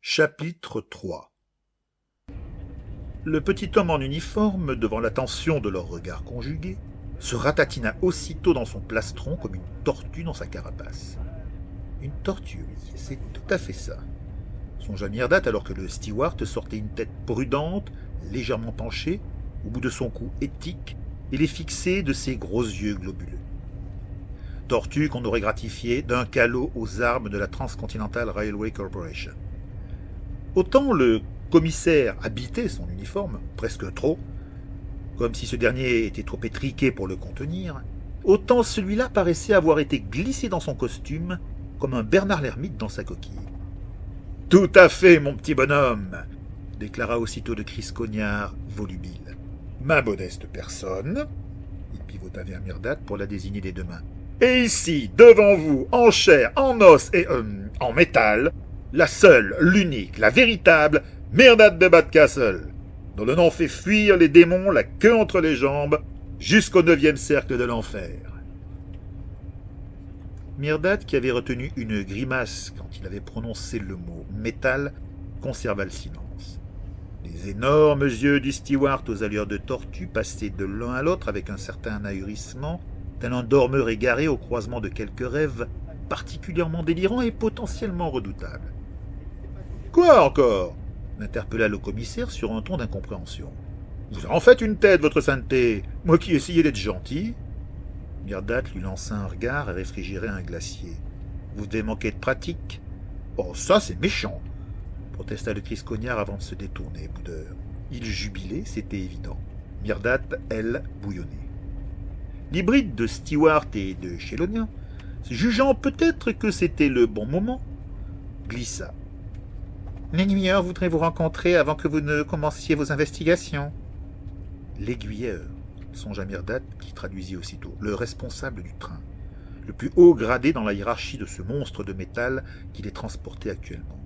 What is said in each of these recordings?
Chapitre 3. Le petit homme en uniforme, devant l'attention de leurs regards conjugués, se ratatina aussitôt dans son plastron comme une tortue dans sa carapace. Une tortue, oui, c'est tout à fait ça. Songea Myrdat alors que le steward sortait une tête prudente, légèrement penchée, au bout de son cou étique, et les fixait de ses gros yeux globuleux. Tortue qu'on aurait gratifiée d'un calot aux armes de la Transcontinental Railway Corporation. Autant le commissaire habitait son uniforme, presque trop, comme si ce dernier était trop étriqué pour le contenir, autant celui-là paraissait avoir été glissé dans son costume, comme un Bernard l'ermite dans sa coquille. « Tout à fait, mon petit bonhomme !» déclara aussitôt de Chris Cognard, volubile. « Ma modeste personne !» il pivota vers Myrdat pour la désigner des deux mains. « Et ici, devant vous, en chair, en os et en métal, la seule, l'unique, la véritable Myrdat de Badcastle, dont le nom fait fuir les démons la queue entre les jambes jusqu'au 9e cercle de l'enfer. » Myrdat, qui avait retenu une grimace quand il avait prononcé le mot « métal », conserva le silence. Les énormes yeux du steward aux allures de tortue passaient de l'un à l'autre avec un certain ahurissement, tel un dormeur égaré au croisement de quelques rêves particulièrement délirants et potentiellement redoutables. « Quoi encore ?» l'interpella le commissaire sur un ton d'incompréhension. « Vous en faites une tête, votre sainteté, moi qui essayais d'être gentil. » Myrdat lui lança un regard et réfrigérait un glacier. « Vous devez manquer de pratique. »« Oh, ça, c'est méchant !» protesta le Chris Cognard avant de se détourner, boudeur. Il jubilait, c'était évident. Myrdat, elle, bouillonnait. L'hybride de Stewart et de Chélonia, jugeant peut-être que c'était le bon moment, glissa. « L'aiguilleur voudrait vous rencontrer avant que vous ne commenciez vos investigations. » L'aiguilleur, songea Myrdat, qui traduisit aussitôt, le responsable du train, le plus haut gradé dans la hiérarchie de ce monstre de métal qui les transportait actuellement.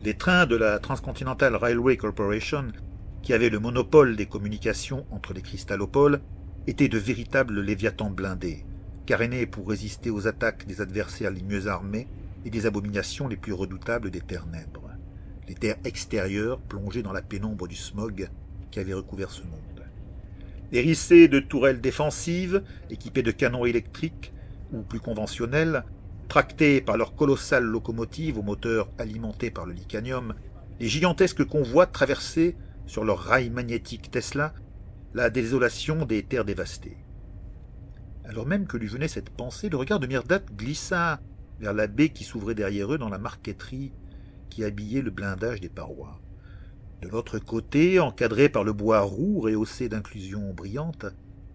Les trains de la Transcontinental Railway Corporation, qui avaient le monopole des communications entre les cristallopoles, étaient de véritables léviathans blindés, carénés pour résister aux attaques des adversaires les mieux armés et des abominations les plus redoutables des terres nèbres, les terres extérieures plongées dans la pénombre du smog qui avait recouvert ce monde. Hérissés de tourelles défensives, équipées de canons électriques ou plus conventionnels, tractés par leurs colossales locomotives aux moteurs alimentés par le licanium, les gigantesques convois traversaient, sur leurs rails magnétiques Tesla, la désolation des terres dévastées. Alors même que lui venait cette pensée, le regard de Myrdat glissa vers la baie qui s'ouvrait derrière eux dans la marqueterie qui habillait le blindage des parois. De l'autre côté, encadré par le bois roux rehaussé d'inclusions brillantes,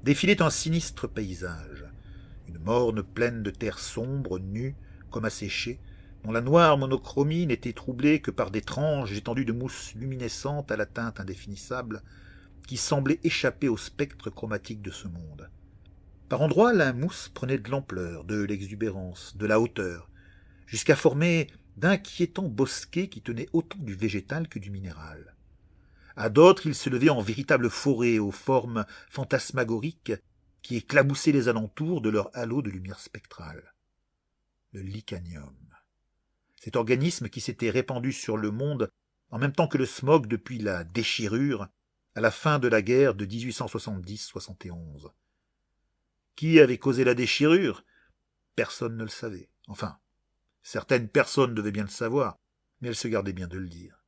défilait un sinistre paysage. Une morne plaine de terre sombre, nue, comme asséchée, dont la noire monochromie n'était troublée que par d'étranges étendues de mousse luminescente à la teinte indéfinissable, qui semblaient échapper au spectre chromatique de ce monde. Par endroits, la mousse prenait de l'ampleur, de l'exubérance, de la hauteur, jusqu'à former d'inquiétants bosquets qui tenaient autant du végétal que du minéral. À d'autres, il se levait en véritable forêt aux formes fantasmagoriques qui éclaboussaient les alentours de leur halo de lumière spectrale. Le licanium. Cet organisme qui s'était répandu sur le monde en même temps que le smog depuis la déchirure à la fin de la guerre de 1870-71. Qui avait causé la déchirure ? Personne ne le savait. Enfin, certaines personnes devaient bien le savoir, mais elles se gardaient bien de le dire.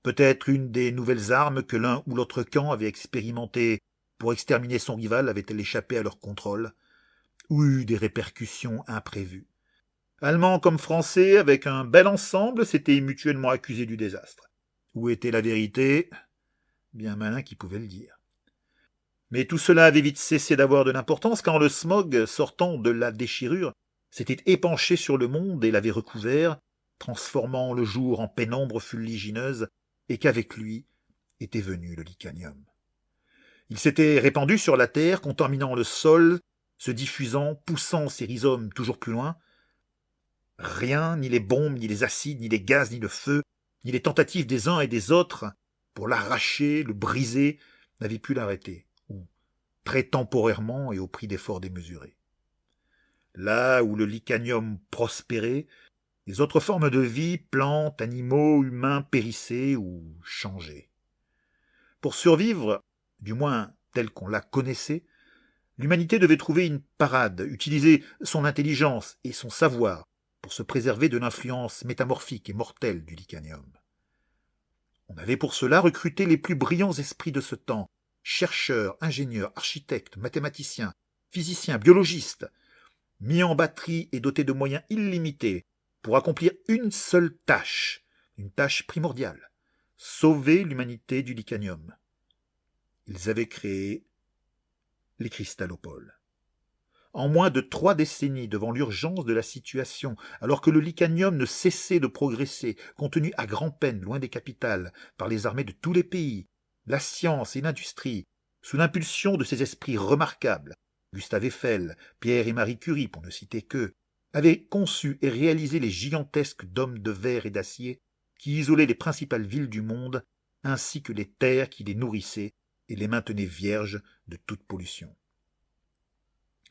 Peut-être une des nouvelles armes que l'un ou l'autre camp avait expérimentées pour exterminer son rival avait-elle échappé à leur contrôle, ou eu des répercussions imprévues. Allemands comme Français, avec un bel ensemble, s'étaient mutuellement accusés du désastre. Où était la vérité ? Bien malin qui pouvait le dire. Mais tout cela avait vite cessé d'avoir de l'importance quand le smog, sortant de la déchirure, s'était épanché sur le monde et l'avait recouvert, transformant le jour en pénombre fuligineuse, et qu'avec lui était venu le licanium. Il s'était répandu sur la terre, contaminant le sol, se diffusant, poussant ses rhizomes toujours plus loin. Rien, ni les bombes, ni les acides, ni les gaz, ni le feu, ni les tentatives des uns et des autres pour l'arracher, le briser, n'avaient pu l'arrêter, ou très temporairement et au prix d'efforts démesurés. Là où le licanium prospérait, Les autres formes de vie, plantes, animaux, humains, périssaient ou changeaient. Pour survivre, du moins telle qu'on la connaissait, l'humanité devait trouver une parade, utiliser son intelligence et son savoir pour se préserver de l'influence métamorphique et mortelle du licanium. On avait pour cela recruté les plus brillants esprits de ce temps, chercheurs, ingénieurs, architectes, mathématiciens, physiciens, biologistes, mis en batterie et dotés de moyens illimités pour accomplir une seule tâche, une tâche primordiale, sauver l'humanité du licanium. Ils avaient créé les cristallopoles. En moins de 3 décennies, devant l'urgence de la situation, alors que le licanium ne cessait de progresser, contenu à grand-peine loin des capitales, par les armées de tous les pays, la science et l'industrie, sous l'impulsion de ces esprits remarquables, Gustave Eiffel, Pierre et Marie Curie, pour ne citer qu'eux, avaient conçu et réalisé les gigantesques dômes de verre et d'acier qui isolaient les principales villes du monde, ainsi que les terres qui les nourrissaient et les maintenaient vierges de toute pollution.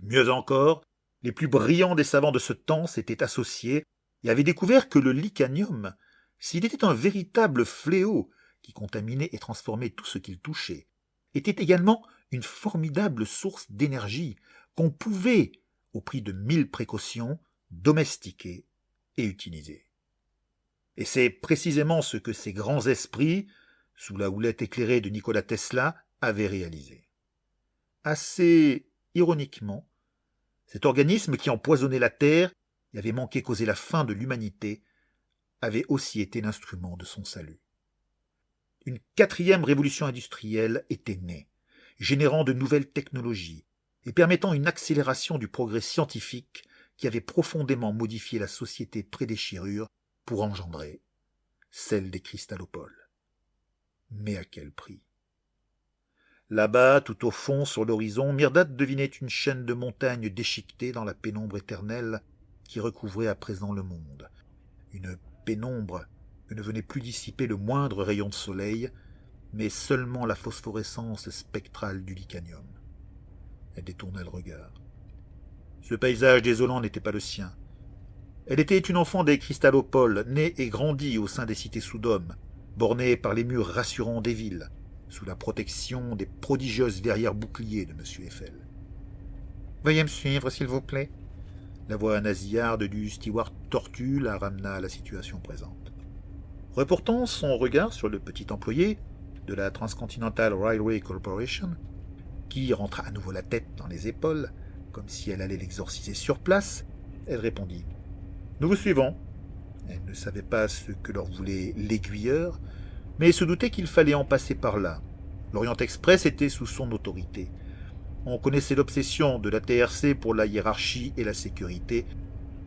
Mieux encore, les plus brillants des savants de ce temps s'étaient associés et avaient découvert que le licanium, s'il était un véritable fléau qui contaminait et transformait tout ce qu'il touchait, était également une formidable source d'énergie qu'on pouvait, au prix de 1000 précautions, domestiquer et utiliser. Et c'est précisément ce que ces grands esprits, sous la houlette éclairée de Nikola Tesla, avaient réalisé. Assez ironiquement, cet organisme qui empoisonnait la Terre et avait manqué causer la fin de l'humanité avait aussi été l'instrument de son salut. Une 4e révolution industrielle était née, générant de nouvelles technologies et permettant une accélération du progrès scientifique qui avait profondément modifié la société pré-déchirure pour engendrer celle des cristallopoles. Mais à quel prix ? Là-bas, tout au fond, sur l'horizon, Myrdad devinait une chaîne de montagnes déchiquetées dans la pénombre éternelle qui recouvrait à présent le monde. Une pénombre que ne venait plus dissiper le moindre rayon de soleil, mais seulement la phosphorescence spectrale du licanium. Elle détourna le regard. Ce paysage désolant n'était pas le sien. Elle était une enfant des cristallopoles, née et grandie au sein des cités sous-dômes, bornée par les murs rassurants des villes, sous la protection des prodigieuses verrières boucliers de M. Eiffel. « Veuillez me suivre, s'il vous plaît. » La voix nasillarde du steward tortue la ramena à la situation présente. Reportant son regard sur le petit employé de la Transcontinental Railway Corporation, qui rentra à nouveau la tête dans les épaules, comme si elle allait l'exorciser sur place, elle répondit « Nous vous suivons. » Elle ne savait pas ce que leur voulait l'aiguilleur, mais se doutait qu'il fallait en passer par là. L'Orient Express était sous son autorité. On connaissait l'obsession de la TRC pour la hiérarchie et la sécurité,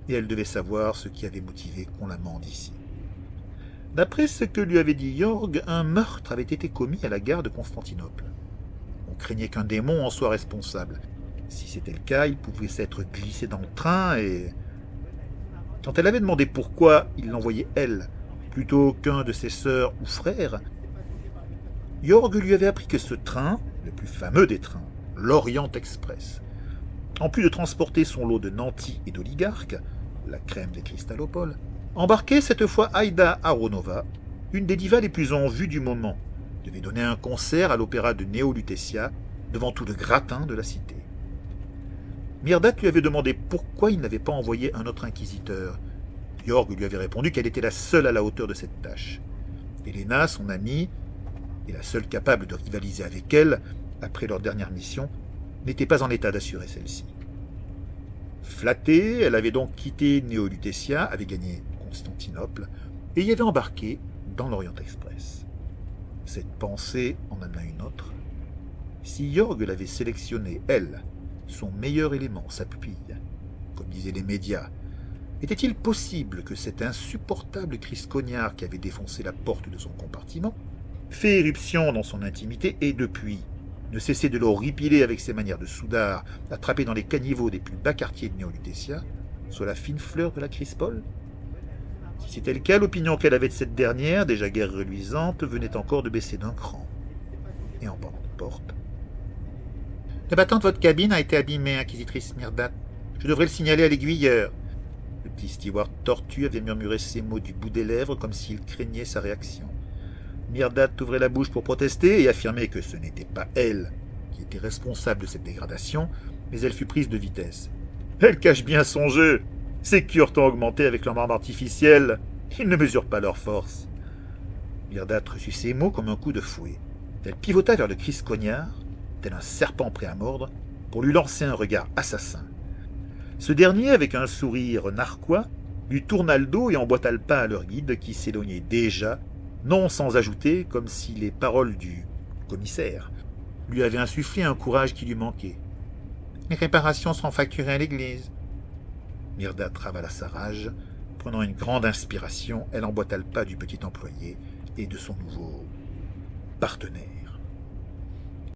et elle devait savoir ce qui avait motivé qu'on la mande ici. D'après ce que lui avait dit Jorg, un meurtre avait été commis à la gare de Constantinople. On craignait qu'un démon en soit responsable. Si c'était le cas, il pouvait s'être glissé dans le train et... Quand elle avait demandé pourquoi il l'envoyait elle, plutôt qu'un de ses sœurs ou frères, Jorg lui avait appris que ce train, le plus fameux des trains, l'Orient Express, en plus de transporter son lot de nantis et d'oligarques, la crème des cristallopoles, embarquait cette fois Aïda Aronova, une des divas les plus en vue du moment, devait donner un concert à l'opéra de Neo Lutetia devant tout le gratin de la cité. Myrdad lui avait demandé pourquoi il n'avait pas envoyé un autre inquisiteur. Jorg lui avait répondu qu'elle était la seule à la hauteur de cette tâche. Helena, son amie, et la seule capable de rivaliser avec elle, après leur dernière mission, n'était pas en état d'assurer celle-ci. Flattée, elle avait donc quitté Neo Lutetia, avait gagné Constantinople, et y avait embarqué dans l'Orient Express. Cette pensée en amena une autre. Si Jorg l'avait sélectionnée, elle, son meilleur élément, sa pupille, comme disaient les médias, était-il possible que cet insupportable Chris Cognard qui avait défoncé la porte de son compartiment, fait éruption dans son intimité et, depuis, ne cessait de l'horripiler avec ses manières de soudard, attrapé dans les caniveaux des plus bas quartiers de Neo Lutetia, soit la fine fleur de la Crispole? Si c'était le cas, l'opinion qu'elle avait de cette dernière, déjà guère reluisante, venait encore de baisser d'un cran. Et en pendant de porte. « Le battant de votre cabine a été abîmé, inquisitrice Myrdad. Je devrais le signaler à l'aiguilleur. » Le petit steward tortu avait murmuré ces mots du bout des lèvres comme s'il craignait sa réaction. Myrdat ouvrait la bouche pour protester et affirmer que ce n'était pas elle qui était responsable de cette dégradation, mais elle fut prise de vitesse. « Elle cache bien son jeu. Ses cures ont augmenté avec leur marbre artificiel. Ils ne mesurent pas leur force. » Myrdat reçut ces mots comme un coup de fouet. Elle pivota vers le Chris Cognard, tel un serpent prêt à mordre, pour lui lancer un regard assassin. Ce dernier, avec un sourire narquois, lui tourna le dos et emboîta le pas à leur guide qui s'éloignait déjà, non sans ajouter, comme si les paroles du commissaire lui avaient insufflé un courage qui lui manquait. « Les réparations seront facturées à l'église. » Myrdat ravala sa rage. Prenant une grande inspiration, elle emboîta le pas du petit employé et de son nouveau partenaire.